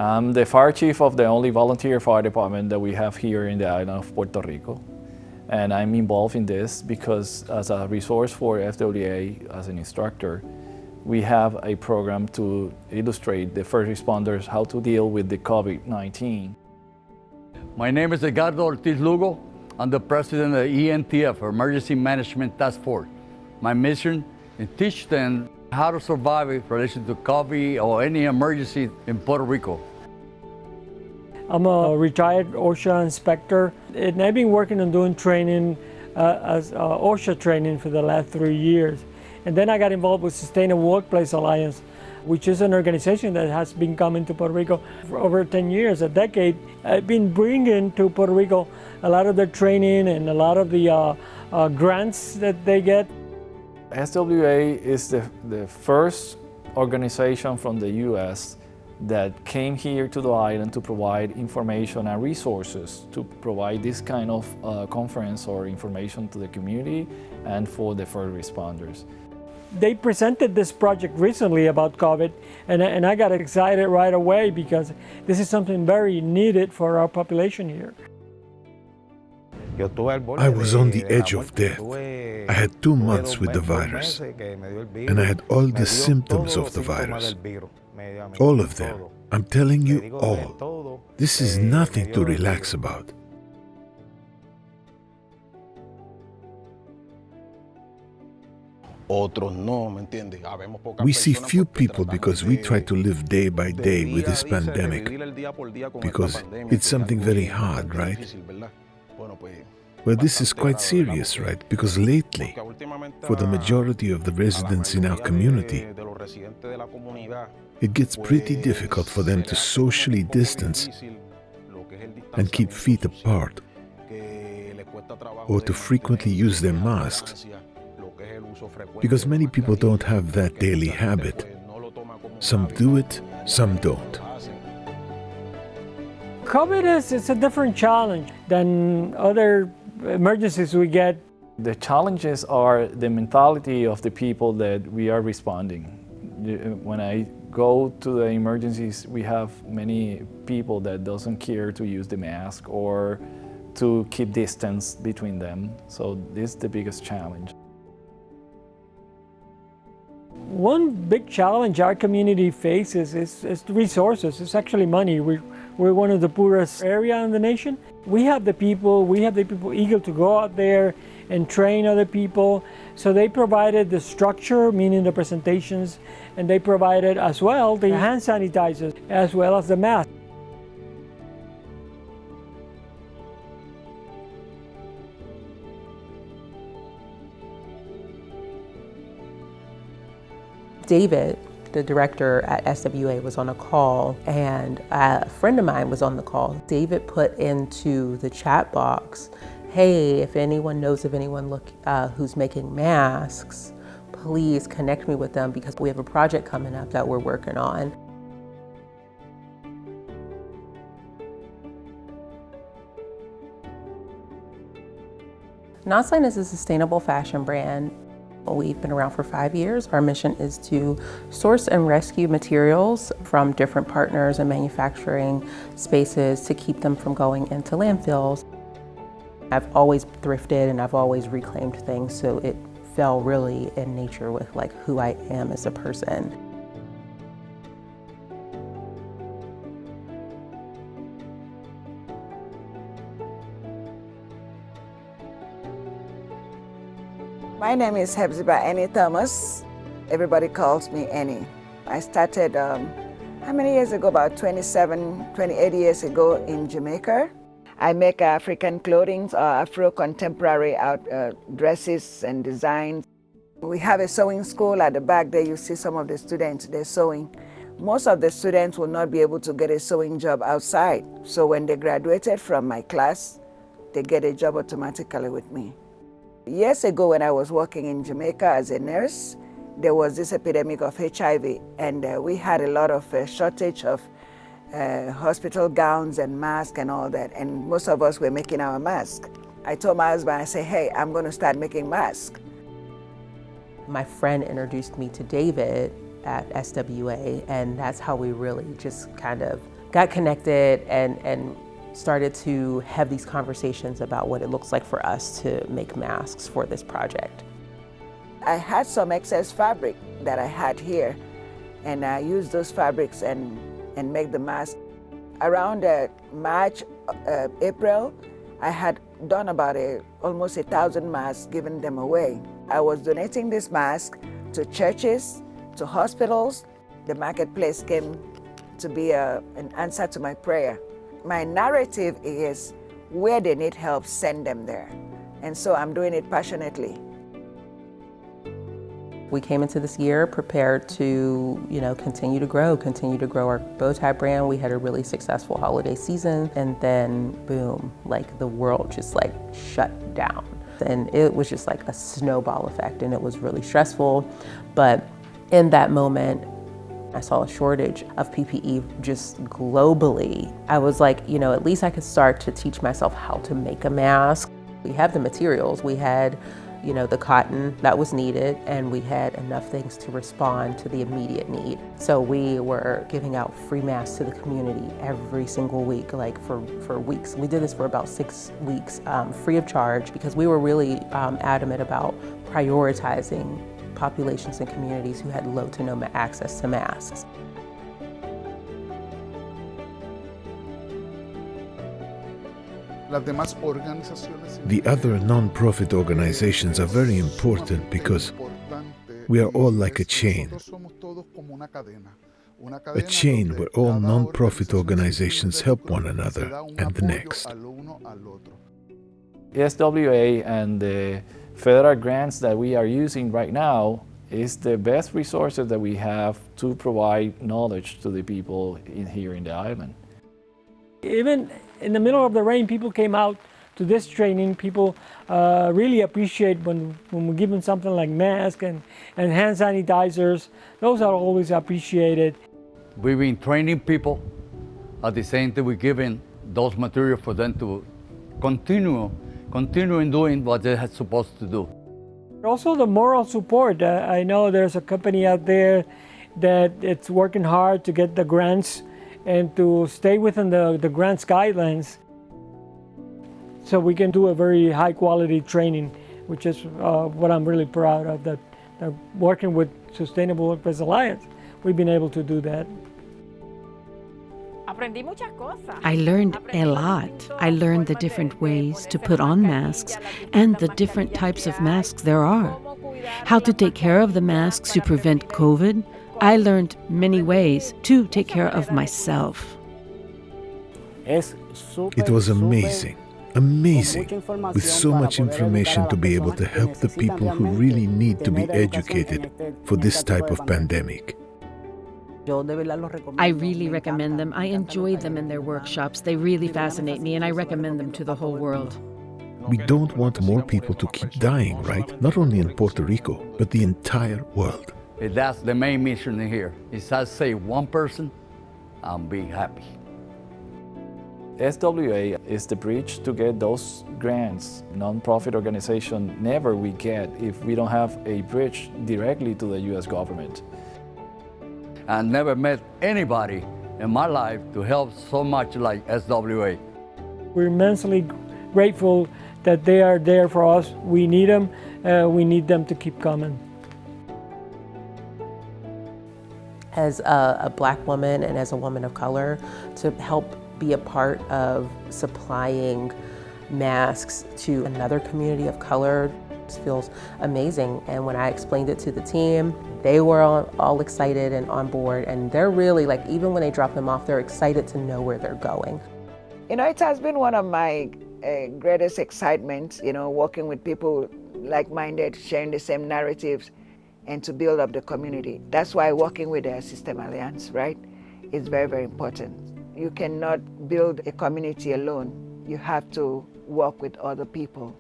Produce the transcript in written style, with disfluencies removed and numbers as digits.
I'm the fire chief of the only volunteer fire department that we have here in the island of Puerto Rico. And I'm involved in this because as a resource for SWA, as an instructor, we have a program to illustrate the first responders how to deal with the COVID-19. My name is Edgardo Ortiz Lugo. I'm the president of the EMTF, Emergency Management Task Force. My mission is to teach them how to survive in relation to COVID or any emergency in Puerto Rico. I'm a retired OSHA inspector, and I've been working on doing training as OSHA training for the last 3 years. And then I got involved with Sustainable Workplace Alliance, which is an organization that has been coming to Puerto Rico for over 10 years, a decade. I've been bringing to Puerto Rico a lot of the training and a lot of the grants that they get. SWA is the first organization from the U.S. that came here to the island to provide information and resources to provide this kind of conference or information to the community and for the first responders. They presented this project recently about COVID, and I got excited right away because this is something very needed for our population here. I was on the edge of death. I had 2 months with the virus, and I had all the symptoms of the virus. All of them. I'm telling you all. This is nothing to relax about. We see few people because we try to live day by day with this pandemic, because it's something very hard, right? Well, this is quite serious, right? Because lately, for the majority of the residents in our community, it gets pretty difficult for them to socially distance and keep feet apart, or to frequently use their masks, because many people don't have that daily habit. Some do it, some don't. COVID is a different challenge than other emergencies we get. The challenges are the mentality of the people that we are responding. When I go to the emergencies, we have many people that doesn't care to use the mask or to keep distance between them. So this is the biggest challenge. One big challenge our community faces is resources. It's actually money. We're one of the poorest area in the nation. We have the people eager to go out there and train other people. So they provided the structure, meaning the presentations, and they provided as well the hand sanitizers as well as the mask. David, the director at SWA, was on a call, and a friend of mine was on the call. David put into the chat box, hey, if anyone knows of anyone who's making masks, please connect me with them because we have a project coming up that we're working on. Nonsign is a sustainable fashion brand. We've been around for 5 years. Our mission is to source and rescue materials from different partners and manufacturing spaces to keep them from going into landfills. I've always thrifted and I've always reclaimed things, so it fell really in nature with like who I am as a person. My name is Hepzibah Annie Thomas. Everybody calls me Annie. I started, how many years ago? About 28 years ago in Jamaica. I make African clothing, Afro-contemporary dresses and designs. We have a sewing school at the back there. You see some of the students, they're sewing. Most of the students will not be able to get a sewing job outside. So when they graduated from my class, they get a job automatically with me. Years ago, when I was working in Jamaica as a nurse, there was this epidemic of HIV, and we had a lot of shortage of hospital gowns and masks and all that, and most of us were making our masks. I told my husband, I said, hey, I'm going to start making masks. My friend introduced me to David at SWA, and that's how we really just kind of got connected and started to have these conversations about what it looks like for us to make masks for this project. I had some excess fabric that I had here, and I used those fabrics and make the mask. Around March, April, I had done about almost 1,000 masks, giving them away. I was donating this mask to churches, to hospitals. The marketplace came to be an answer to my prayer. My narrative is where they need help, send them there. And so I'm doing it passionately. We came into this year prepared to, continue to grow our bow tie brand. We had a really successful holiday season, and then boom, the world just shut down. And it was just like a snowball effect, and it was really stressful. But in that moment, I saw a shortage of PPE just globally. I was like, at least I could start to teach myself how to make a mask. We have the materials. We had, the cotton that was needed, and we had enough things to respond to the immediate need. So we were giving out free masks to the community every single week, for weeks. We did this for about 6 weeks, free of charge, because we were really adamant about prioritizing populations and communities who had low to no access to masks. The other non-profit organizations are very important because we are all like a chain where all non-profit organizations help one another and the next. SWA and the federal grants that we are using right now is the best resources that we have to provide knowledge to the people here in the island. Even in the middle of the rain, people came out to this training. People really appreciate when we give them something like masks and hand sanitizers. Those are always appreciated. We've been training people. At the same time, we're giving those materials for them to continue in doing what they're supposed to do. Also the moral support. I know there's a company out there that it's working hard to get the grants and to stay within the grants guidelines, so we can do a very high quality training, which is what I'm really proud of, that working with Sustainable Workplace Alliance, we've been able to do that. I learned a lot. I learned the different ways to put on masks and the different types of masks there are. How to take care of the masks to prevent COVID. I learned many ways to take care of myself. It was amazing, with so much information to be able to help the people who really need to be educated for this type of pandemic. I really recommend them. I enjoy them in their workshops. They really fascinate me, and I recommend them to the whole world. We don't want more people to keep dying, right? Not only in Puerto Rico, but the entire world. That's the main mission in here. Is I save one person, I'm being happy. SWA is the bridge to get those grants. Non-profit organization never we get if we don't have a bridge directly to the U.S. government. I never met anybody in my life to help so much like SWA. We're immensely grateful that they are there for us. We need them. We need them to keep coming. As a Black woman and as a woman of color, to help be a part of supplying masks to another community of color feels amazing. And when I explained it to the team, they were all excited and on board, and they're really, even when they drop them off, they're excited to know where they're going. It has been one of my greatest excitements, working with people like-minded, sharing the same narratives, and to build up the community. That's why working with the System Alliance, right, is very, very important. You cannot build a community alone. You have to work with other people.